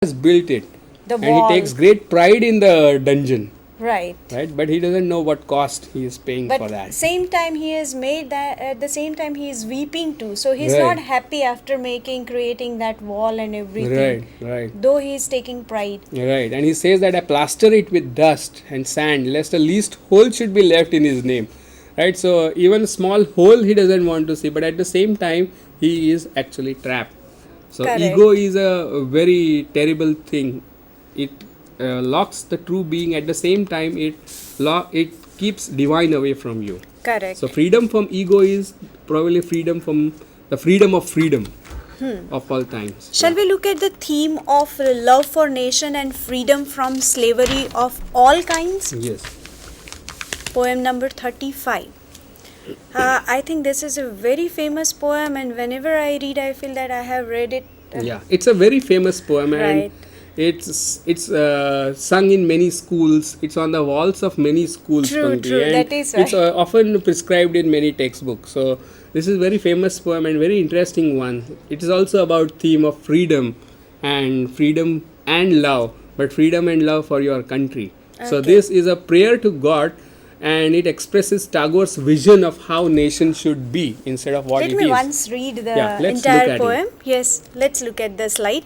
has built it, The and wall. he takes great pride in the dungeon, Right. right? But he doesn't know what cost he is paying But for that. same time he has made that, at the same time he is weeping too. So he's Right. not happy after creating that wall and everything. Right, right, Though he is taking pride. right. And he says that I plaster it with dust and sand, lest the least hole should be left in his name, right? So even a small hole he doesn't want to see, but at the same time he is actually trapped. So Correct. ego is a very terrible thing. It locks the true being. At the same time, it keeps divine away from you. Correct. So freedom from ego is probably freedom from the freedom of freedom of all times. Shall we look at the theme of love for nation and freedom from slavery of all kinds? Yes. Poem number 35. I think this is a very famous poem, and whenever I read, I feel that I have read it. Yeah, it's a very famous poem, and Right. it's sung in many schools. It's on the walls of many schools. True, Pankti, true, and that is it's right. often prescribed in many textbooks. So this is very famous poem and very interesting one. It is also about theme of freedom and love, but freedom and love for your country. So Okay. this is a prayer to God, and it expresses Tagore's vision of how nation should be instead of what Let it me is. once read the Yeah, let's look entire at poem. Yes, let's look at the slide.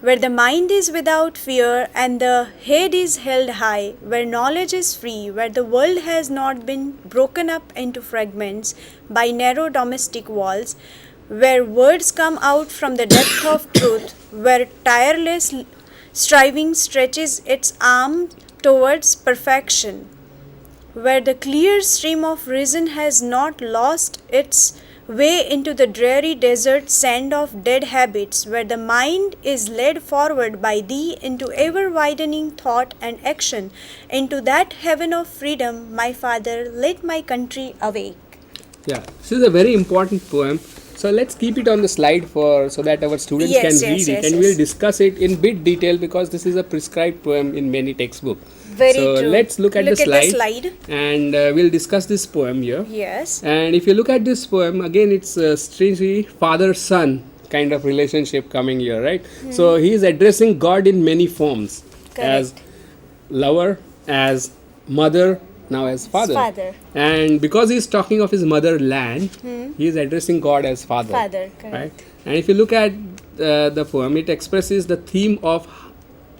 Where the mind is without fear and the head is held high, where knowledge is free, where the world has not been broken up into fragments by narrow domestic walls, where words come out from the depth of truth, where tireless striving stretches its arm towards perfection, where the clear stream of reason has not lost its way into the dreary desert sand of dead habits, where the mind is led forward by thee into ever widening thought and action, into that heaven of freedom, my Father, let my country awake. Yeah, this is a very important poem. So let's keep it on the slide so that our students Yes, can yes, read it, yes, and yes. we'll discuss it in bit detail because this is a prescribed poem in many textbooks. Very so true. let's look at the slide, slide. and we'll discuss this poem here. Yes. And if you look at this poem again, it's a strangely father-son kind of relationship coming here, right? So he is addressing God in many forms, as Correct. lover, as mother, now as father. Father. And because he is talking of his motherland, he is addressing God as father. Father, correct. Right? And if you look at the poem, it expresses the theme of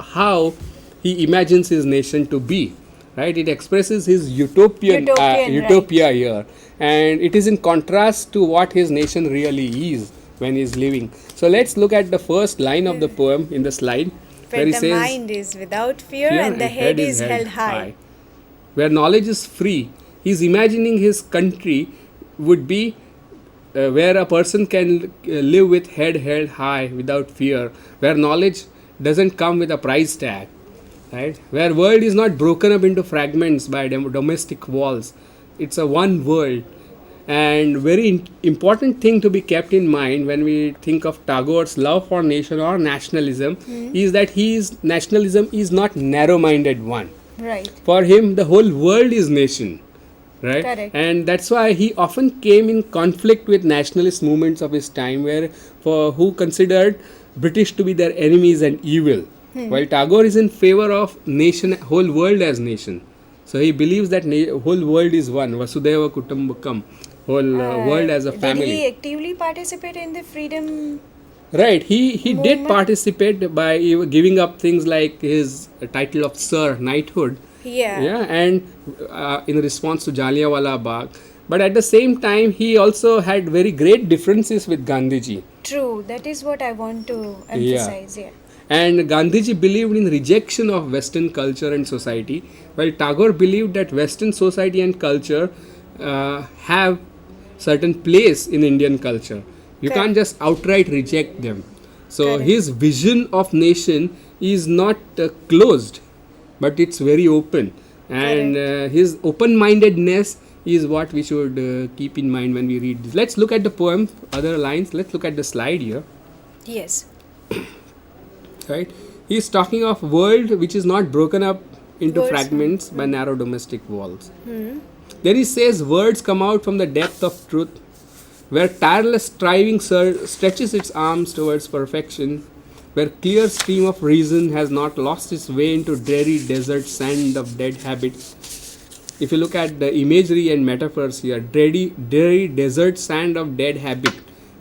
how he imagines his nation to be. Right? It expresses his Utopian, utopia here, and it is in contrast to what his nation really is when he is living. So let's look at the first line of the poem in the slide, Where he the says, mind is without fear "Fear and the head is held high. Where knowledge is free, he is imagining his country would be where a person can live with head held high without fear, where knowledge doesn't come with a price tag, right? Where world is not broken up into fragments by domestic walls. It's a one world. And very important thing to be kept in mind when we think of Tagore's love for nation or nationalism is that nationalism is not narrow-minded one. Right. For him, the whole world is nation, right? Correct. And that's why he often came in conflict with nationalist movements of his time, who considered British to be their enemies and evil, while Tagore is in favor of nation, whole world as nation. So he believes that whole world is one, Vasudhaiva Kutumbakam, whole world as a family. Did he actively participate in the freedom? Right, he did Movement? participate by giving up things like his title of Sir, knighthood. Yeah. And in response to Jallianwala Bagh. But at the same time, he also had very great differences with Gandhiji. True. That is what I want to emphasize. Yeah. And Gandhiji believed in rejection of Western culture and society, while Tagore believed that Western society and culture have certain place in Indian culture. You Correct. can't just outright reject them. So Correct. his vision of nation is not closed, but it's very open. And his open-mindedness is what we should keep in mind when we read this. Let's look at the poem, other lines. Let's look at the slide here. Yes. Right? He is talking of world which is not broken up into Words. fragments by narrow domestic walls. Then he says words come out from the depth of truth, where tireless striving stretches its arms towards perfection, where clear stream of reason has not lost its way into dreary desert sand of dead habit. If you look at the imagery and metaphors here, dreary desert sand of dead habit.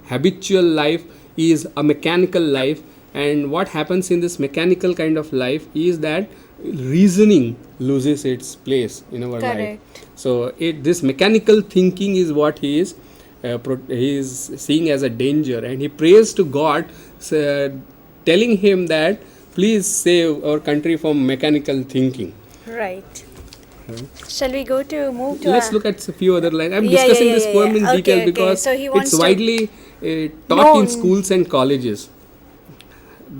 Habitual life is a mechanical life, and what happens in this mechanical kind of life is that reasoning loses its place in our life. Correct. So this mechanical thinking is what he is seeing as a danger, and he prays to God, telling him that please save our country from mechanical thinking. Right. Shall we go to move to Let's look at a few other lines. I'm Yeah, discussing yeah, this yeah, poem yeah. in Okay, detail okay. because So he wants it's to- widely taught in Known. schools and colleges.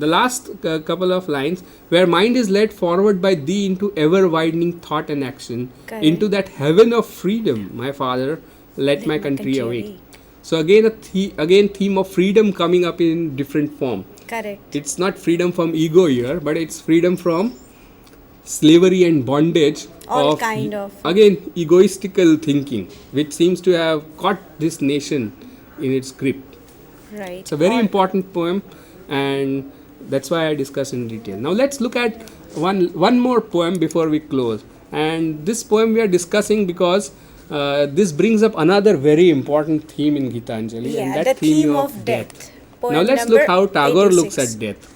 The last couple of lines, where mind is led forward by thee into ever widening thought and action, Correct. into that heaven of freedom, my father, let my country awake. So again, theme of freedom coming up in different form. Correct. It's not freedom from ego here, but it's freedom from slavery and bondage All kind of. again egoistical thinking, which seems to have caught this nation in its grip. Right. It's a very All- important poem, and that's why I discuss in detail. Now let's look at one more poem before we close. And this poem we are discussing because this brings up another very important theme in Gitanjali, Yeah, and that the theme of death. Poem Now let's number look how Tagore 86. looks at death.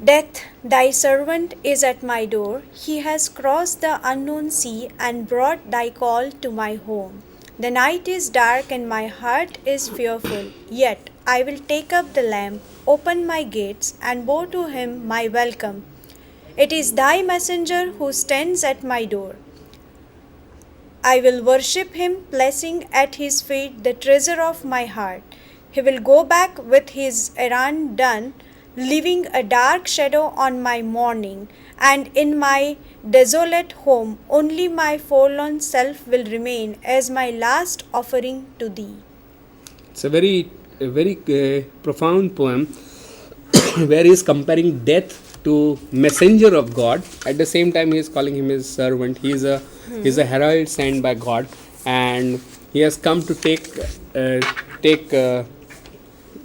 Death, thy servant is at my door. He has crossed the unknown sea and brought thy call to my home. The night is dark and my heart is fearful. Yet I will take up the lamp, open my gates, and bow to him my welcome. It is thy messenger who stands at my door. I will worship him, placing at his feet the treasure of my heart. He will go back with his errand done, leaving a dark shadow on my morning, and in my desolate home only my forlorn self will remain as my last offering to thee. It's a very profound poem where he is comparing death to messenger of God. At the same time, he is calling him his servant. He is a herald sent by God, and he has come to take the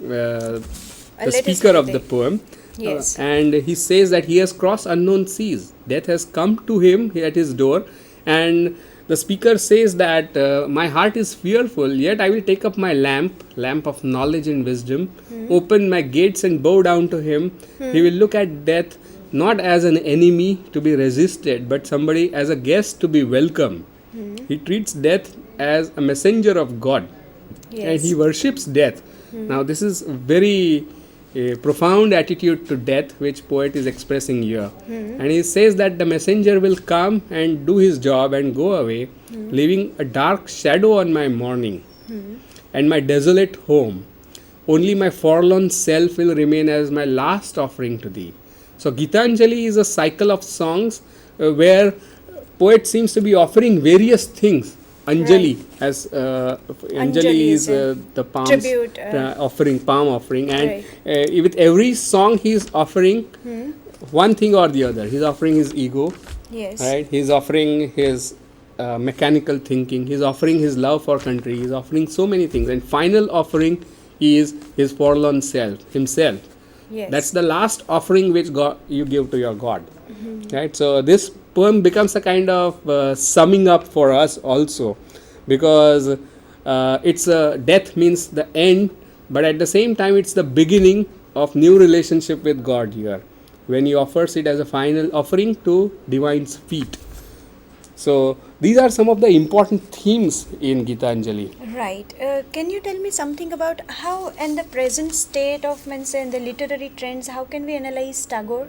Let us speaker of read the it. poem. Yes. And he says that he has crossed unknown seas. Death has come to him at his door, and the speaker says that my heart is fearful, yet I will take up my lamp of knowledge and wisdom, open my gates and bow down to him. He will look at death not as an enemy to be resisted, but somebody as a guest to be welcomed. He treats death as a messenger of God, and Yes. he worships death. Now this is very profound attitude to death which poet is expressing here, and he says that the messenger will come and do his job and go away, leaving a dark shadow on my morning and my desolate home. Only my forlorn self will remain as my last offering to thee. So Gitanjali is a cycle of songs where poet seems to be offering various things. Anjali, as Anjali Anjali is is a the palms tribute, palm offering, and Right. with every song he is offering one thing or the other. He's offering his ego, Yes. right? He's offering his mechanical thinking. He's offering his love for country. He's offering so many things, and final offering is his forlorn self, himself. Yes. That's the last offering which God you give to your God, right? So this poem becomes a kind of summing up for us also, because it's death means the end, but at the same time it's the beginning of new relationship with God here, when he offers it as a final offering to divine's feet. So these are some of the important themes in Gitanjali. Right. Can you tell me something about how, in the present state of means in the literary trends, how can we analyze Tagore?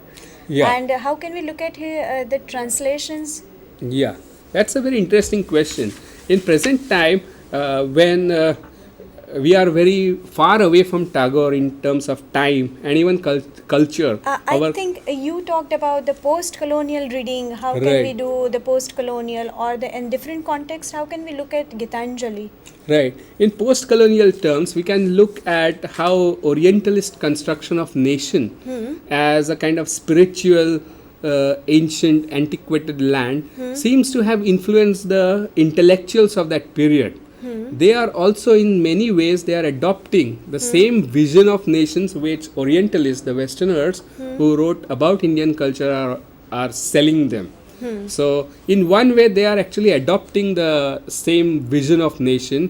Yeah. And how can we look at the translations? Yeah, that's a very interesting question. In present time, when we are very far away from Tagore in terms of time and even culture. I think you talked about the post-colonial reading. How can we Right. do the post-colonial or the in different contexts? How can we look at Gitanjali? Right. In post-colonial terms, we can look at how Orientalist construction of nation as a kind of spiritual, ancient, antiquated land seems to have influenced the intellectuals of that period. they are also in many ways they are adopting the same vision of nations which Orientalists, the Westerners who wrote about Indian culture are selling them. So in one way they are actually adopting the same vision of nation,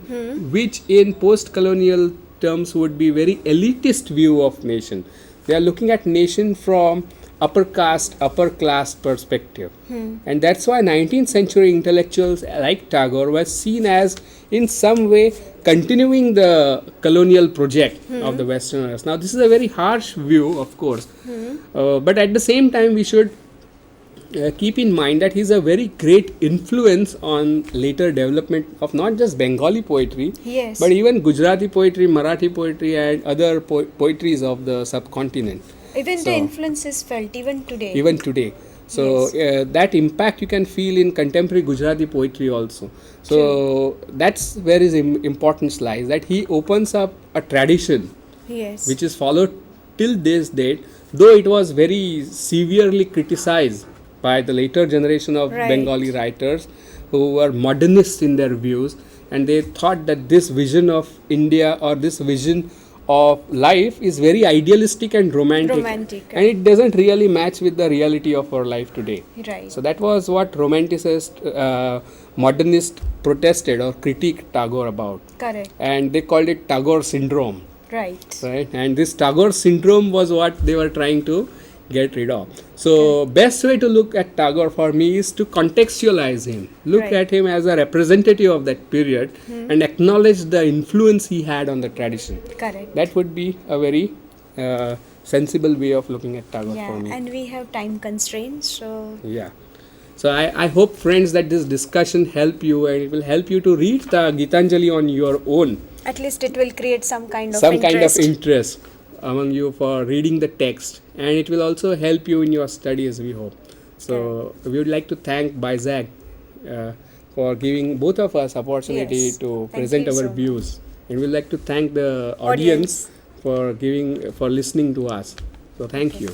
which in post-colonial terms would be very elitist view of nation. They are looking at nation from upper caste, upper class perspective. And that's why 19th century intellectuals like Tagore were seen as in some way continuing the colonial project of the Westerners. Now this is a very harsh view, of course, but at the same time we should keep in mind that he's a very great influence on later development of not just Bengali poetry, Yes. but even Gujarati poetry, Marathi poetry, and other poetries of the subcontinent. Even So- the influence is felt even today. Even today. So that impact you can feel in contemporary Gujarati poetry also. So that's where his importance lies. That he opens up a tradition Yes. which is followed till this date, though it was very severely criticized by the later generation of Right. Bengali writers who were modernists in their views, and they thought that this vision of India or this vision of life is very idealistic and romantic, and it doesn't really match with the reality of our life today. Right. So that was what romanticist, modernist protested or critiqued Tagore about, Correct. and they called it Tagore syndrome. Right. Right, and this Tagore syndrome was what they were trying to get rid of. So best way to look at Tagore for me is to contextualize him, look Right. at him as a representative of that period, and acknowledge the influence he had on the tradition. Correct. That would be a very sensible way of looking at Tagore for Yeah, me. and we have time constraints, so Yeah. So I hope, friends, that this discussion help you, and it will help you to read the Gitanjali on your own. at least it will create some kind of Some interest. kind of interest among you for reading the text, and it will also help you in your studies, we hope. So we would like to thank Baizak for giving both of us opportunity Yes. to Thank present you our so much. views, and we'd like to thank the audience for listening to us. So thank you.